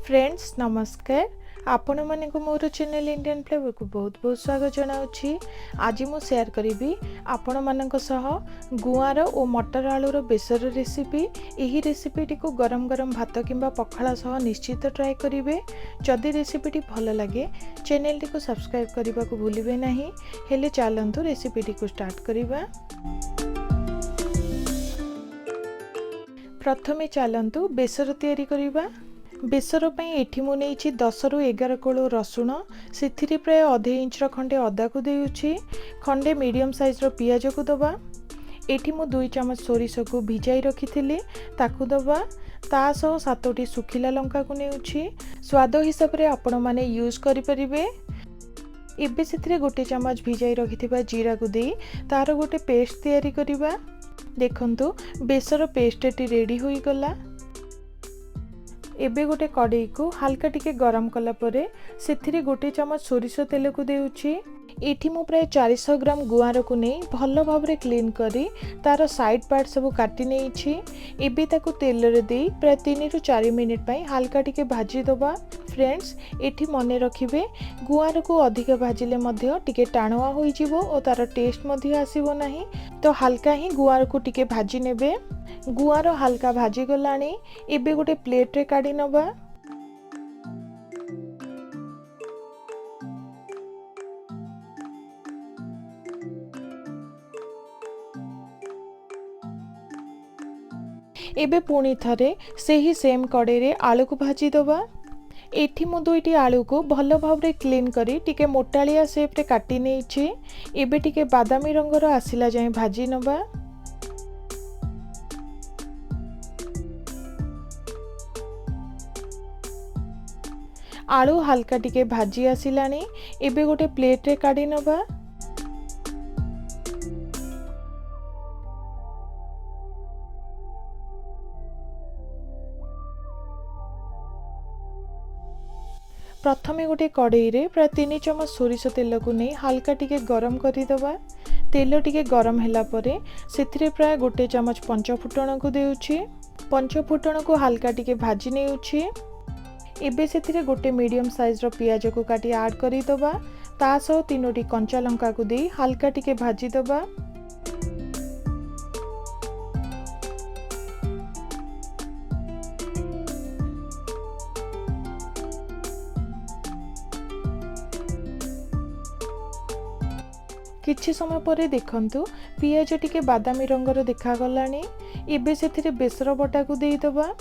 Friends नमस्कार आपण माने को मोर चैनल इंडियन फ्लेवर को बहुत बहुत स्वागत जनाउछि। आज मु शेयर करिबी आपण मानक सह गुआर और मटर आलूर बेसर रेसिपी। एही रेसिपीटी को गरम गरम भात किंबा पखाला सह निश्चित ट्राई करिवे। जदि रेसिपीटी भल लगे चैनल टी को सब्सक्राइब करने को भूलिबे नहीं। हेले चलंतु रेसिपीटी को स्टार्ट करिबा। प्रथमे चलंतु बेसर तैयारी करिबा। बेसर पई एठी मु नेछि 10 रु 11 कोलो रसुण, सेथिरे प्राय आधे इंच खंडे अदा को देउछि, खंडे मीडियम साइज रो पियाज को दबा। एठी मु 2 चम्मच सोरिष को भिजाई रखिथिली ताकू दबा। ता सह 7टी सुखिला लंका को नेउछि। स्वाद हिसाब रे आपण माने यूज करि परिबे। एबे सेथिरे 1 चम्मच भिजाई रखिथिबा जीरा को देई तार गोटे पेस्ट तैयारी करिबा। देखंतु बेसर पेस्ट एटी रेडी होई गला। एबे गोटे कड़ाई को हल्का टिके गरम कला परे सेथिरे 1 चम्मच सोरिष तेल को देउछि। एठी मु प्राय 400 ग्राम गुआर को नहीं भल भाव क्लीन करी तार साइड पार्ट सब काटी नेछि। एबे ताको तेल रे देई प्राय 3 रु 4 मिनिट पई हल्का टिके भाजी दबा। फ्रेंड्स एठी मने रखिबे गुआर को अधिक भाजिले मध्य टिके टाणुआ होई जिवो और तार टेस्ट मध्य आसीबो नाही। तो हल्का ही गुआर को टिके भाजी नेबे। गुआर हल्का भाजी गलानी। एबे गोटे प्लेट रे काढी नबा। एबे पुणी थरे सेही सेम कड़े रे आलू को भाजी दबा। एठी मु 2टी आलू को भल भाव रे क्लीन करी टिके मोटालिया शेप रे काटी नेछि। एबे टिके बादामी रंगर आसिला जाय भाजी नबा। आलू हल्का टिके भाजी आसिलानी। एबे गोटे प्लेट रे काढी नबा। प्रथमे गोटे कड़ाई रे प्राय 3 चम्मच सोरिष तेल को नहीं हल्का टिके गरम करी दबा। तेल टिके गरम हैला परे सेथिरे प्राय 1 चम्मच पंचफुटण को देउछि। पंचफुटण को हल्का टिके भाजी नेउछि। एबे सेथिरे गोटे मीडियम साइज रो पियाज को काटी ऐड करी दबा। ता सह 3टी कंचा लंका को देई हल्का टिके भाजी दबा। किछि समय परे देखंतु पियाज टिके बादामी रंगर देखा गलानी। एबे सेथिरे बेसर बटा को देई दबा।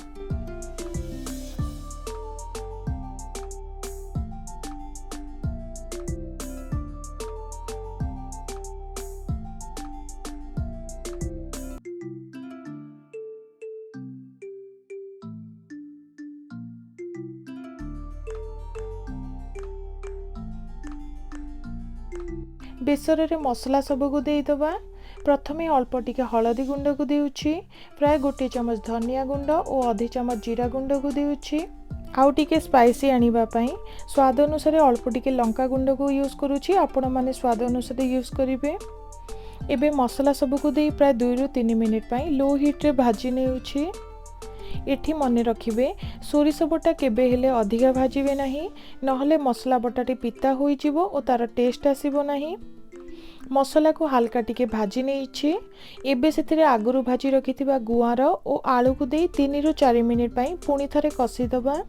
बेसर रे मसला सब को देई दबा। प्रथमे अल्प टिके हलदी गुंड को देउछि, प्राय 1 चम्मच धनिया गुंड और आधे चम्मच जीरा गुंड को देउछि। आउ टिके स्पाइसी आनिबा पई स्वाद अनुसार अल्प टिके लंका गुंड को यूज करूछि। आपण माने स्वाद अनुसार यूज करिवे। एबे मसला सब को देई प्राय 2 रु 3 मिनिट पई लो हीट रे भाजी नेउछि। एठी मने रखिबे सोरिष बटा केबे हेले अधिका भाजिबे नाही, नहले मसला बटाटी पिता होई जिवो और तार टेस्ट आसीबो नाही। मसला को हल्का टिके भाजी नेछि। एबे सेथिरे आगुरु भाजी रखिथिबा गुआर और आलू को देई 3 रु 4 मिनिट पई पुणी थरे कसी दबा।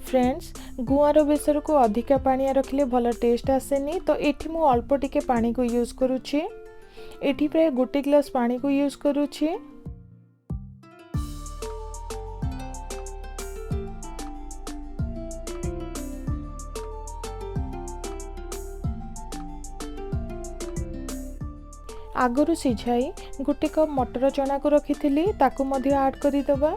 फ्रेंड्स गुआर बेसर को अधिका पानिया रखले भल टेस्ट आसेनी। तो एठी मु अल्प टिके पानी को यूज करूछि। एठी प्राय 1 ग्लास पानी को यूज करूछि। आगरु सिझाई 1 कप मटर चना को रखिथिली ताकू मध्य ऐड करी दबा।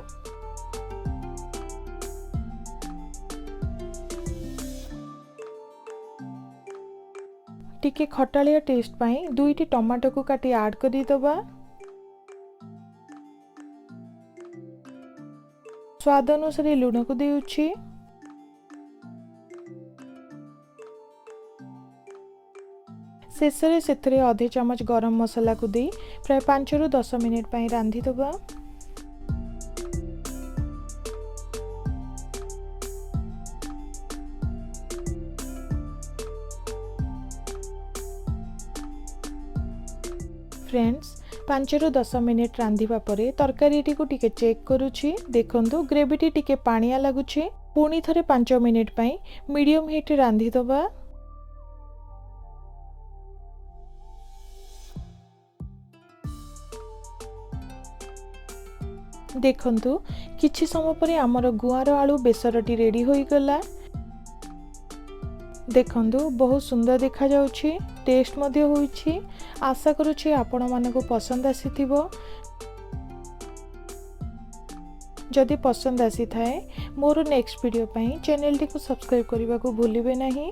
टिके खटालिया टेस्ट पाई 2टी टमाटो को काटी ऐड करी दबा। स्वाद अनुसार लुण को देउछि। शेष रे सेतरे आधे चमच गरम मसला को दे प्राय 5 रु 10 मिनिट पई रांधि दबा। फ्रेंड्स 5 रु 10 मिनिट रांधिबा परे तरकारी टी को टिके चेक करूछि। देखंतु ग्रेवी टी टिके पानिया लागुछि। पुणी थरे 5 मिनिट पई मीडियम हीट रांधि दबा। देखंतु किछि समय परे हमर गुआर आलू बेसरटी रेडी होई गला। देखंतु बहुत सुंदर देखा जाउछि, टेस्ट मध्य होइछि। आशा करूछि आपण मानको पसंद आसीथिबो। जदि पसंद आसी थाए मोर नेक्स्ट वीडियो पई चैनल टी को सब्सक्राइब करबा को भूलिबे नहीं।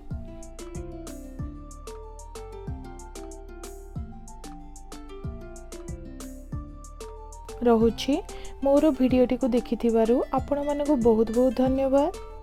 रहुछि मोर वीडियो टी को देखिथिबारु आपण मानको बहुत बहुत धन्यवाद।